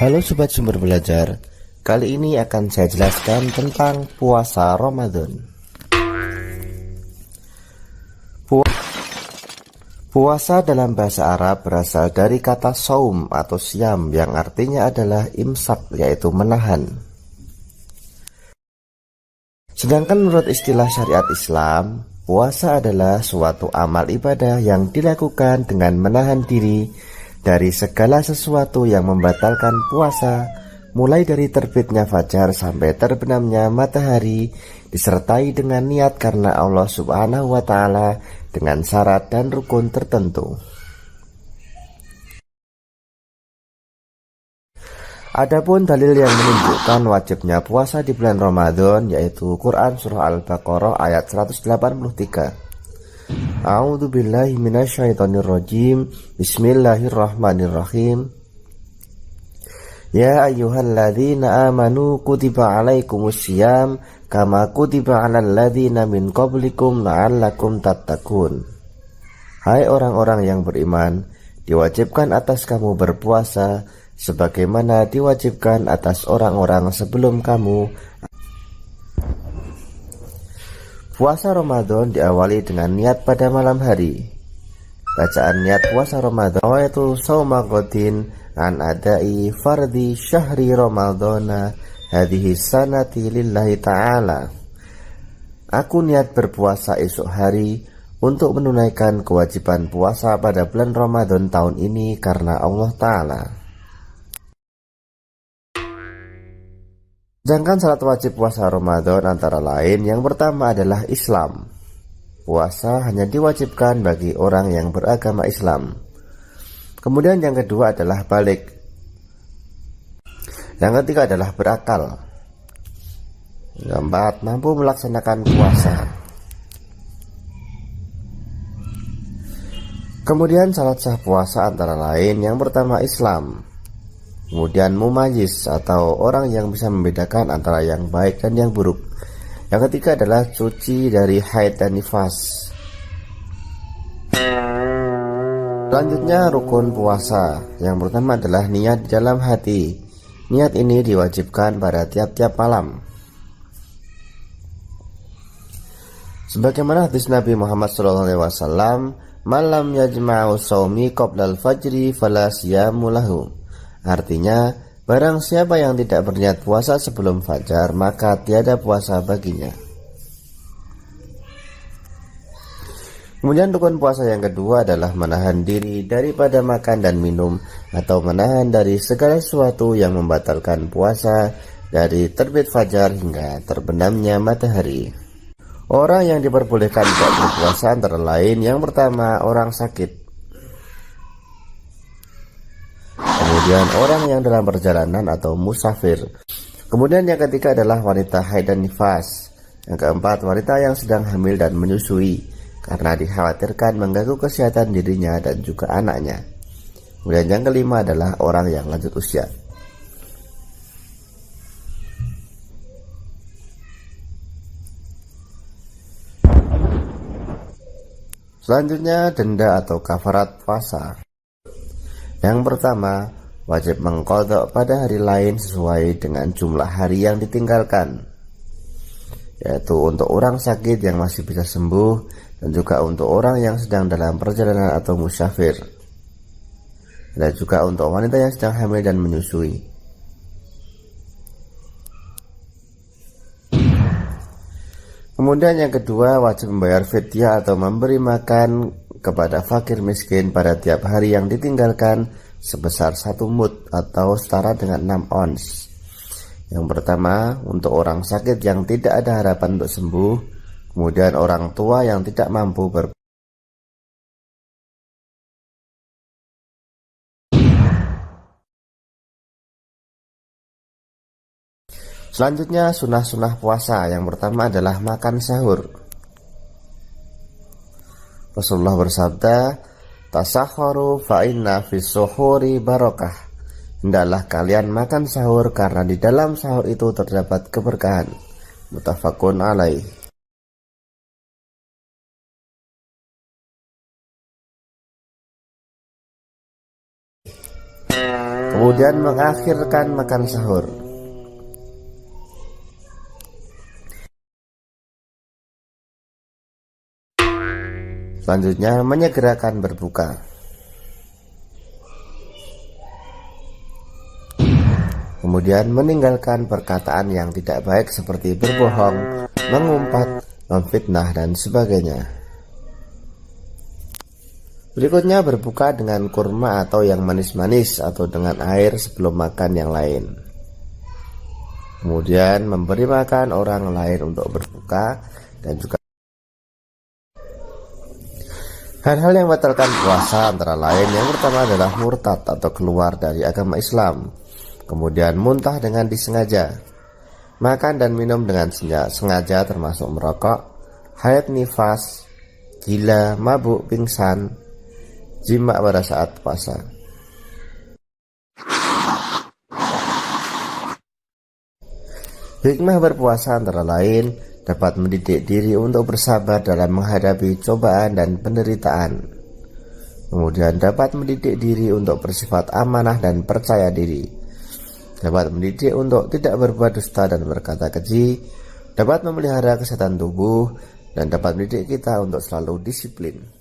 Halo Sobat Sumber Belajar, kali ini akan saya jelaskan tentang puasa Ramadan. Puasa dalam bahasa Arab berasal dari kata saum atau siam yang artinya adalah imsak, yaitu menahan. Sedangkan menurut istilah syariat Islam, puasa adalah suatu amal ibadah yang dilakukan dengan menahan diri dari segala sesuatu yang membatalkan puasa, mulai dari terbitnya fajar sampai terbenamnya matahari, disertai dengan niat karena Allah Subhanahu wa Ta'ala dengan syarat dan rukun tertentu. Adapun dalil yang menunjukkan wajibnya puasa di bulan Ramadan yaitu Quran Surah Al-Baqarah ayat 183. A'udzu billahi minasyaitonir rajim. Bismillahirrahmanirrahim. Ya ayyuhalladzina amanu kutiba alaikumusiyam kama kutiba alal ladzina min qablikum la'allakum tattaqun. Hai orang-orang yang beriman, diwajibkan atas kamu berpuasa sebagaimana diwajibkan atas orang-orang sebelum kamu. Puasa Ramadan diawali dengan niat pada malam hari. Bacaan niat puasa Ramadan yaitu shauma ghadin an adai fardhi syahri ramadhana hadhihi sanati lillahi ta'ala. Aku niat berpuasa esok hari untuk menunaikan kewajiban puasa pada bulan Ramadan tahun ini karena Allah Ta'ala. Sedangkan syarat wajib puasa Ramadan antara lain yang pertama adalah Islam. Puasa hanya diwajibkan bagi orang yang beragama Islam. Kemudian yang kedua adalah balik. Yang ketiga adalah berakal. Yang keempat, mampu melaksanakan puasa. Kemudian syarat sah puasa antara lain yang pertama Islam. Kemudian mumayyiz atau orang yang bisa membedakan antara yang baik dan yang buruk. Yang ketiga adalah suci dari haid dan nifas. Selanjutnya rukun puasa. Yang pertama adalah niat di dalam hati. Niat ini diwajibkan pada tiap-tiap malam. Sebagaimana hadis Nabi Muhammad SAW, malam yajma'u shaumi qoblal fajri fala siyamu lahu. Artinya, barang siapa yang tidak berniat puasa sebelum fajar, maka tiada puasa baginya. Kemudian rukun puasa yang kedua adalah menahan diri daripada makan dan minum atau menahan dari segala sesuatu yang membatalkan puasa dari terbit fajar hingga terbenamnya matahari. Orang yang diperbolehkan tidak berpuasa antara lain yang pertama orang sakit. Kemudian orang yang dalam perjalanan atau musafir. Kemudian yang ketiga adalah wanita haid dan nifas. Yang keempat, wanita yang sedang hamil dan menyusui karena dikhawatirkan mengganggu kesehatan dirinya dan juga anaknya. Kemudian yang kelima adalah orang yang lanjut usia. Selanjutnya denda atau kafarat puasa. Yang pertama, wajib mengqadha pada hari lain sesuai dengan jumlah hari yang ditinggalkan, yaitu untuk orang sakit yang masih bisa sembuh dan juga untuk orang yang sedang dalam perjalanan atau musafir, dan juga untuk wanita yang sedang hamil dan menyusui. Kemudian yang kedua, wajib membayar fidyah atau memberi makan kepada fakir miskin pada tiap hari yang ditinggalkan sebesar 1 mud atau setara dengan 6 ons. Yang pertama, untuk orang sakit yang tidak ada harapan untuk sembuh. Kemudian orang tua yang tidak mampu Selanjutnya sunah-sunah puasa. Yang pertama adalah makan sahur. Rasulullah bersabda, tasahharu fa inna fis suhuri barakah. Hendaklah kalian makan sahur karena di dalam sahur itu terdapat keberkahan. Muttafaqun alaih. kemudian mengakhirkan makan sahur. Selanjutnya menyegerakan berbuka. Kemudian meninggalkan perkataan yang tidak baik seperti berbohong, mengumpat, memfitnah, dan sebagainya. Berikutnya berbuka dengan kurma atau yang manis-manis atau dengan air sebelum makan yang lain. Kemudian memberi makan orang lain untuk berbuka dan juga hal-hal yang membatalkan puasa antara lain yang pertama adalah murtad atau keluar dari agama Islam. Kemudian muntah dengan disengaja, makan dan minum dengan sengaja termasuk merokok, haid nifas, gila, mabuk, pingsan, jima pada saat puasa. Hikmah berpuasa antara lain dapat mendidik diri untuk bersabar dalam menghadapi cobaan dan penderitaan. Kemudian dapat mendidik diri untuk bersifat amanah dan percaya diri. Dapat mendidik untuk tidak berbuat dusta dan berkata keji, dapat memelihara kesehatan tubuh, dan dapat mendidik kita untuk selalu disiplin.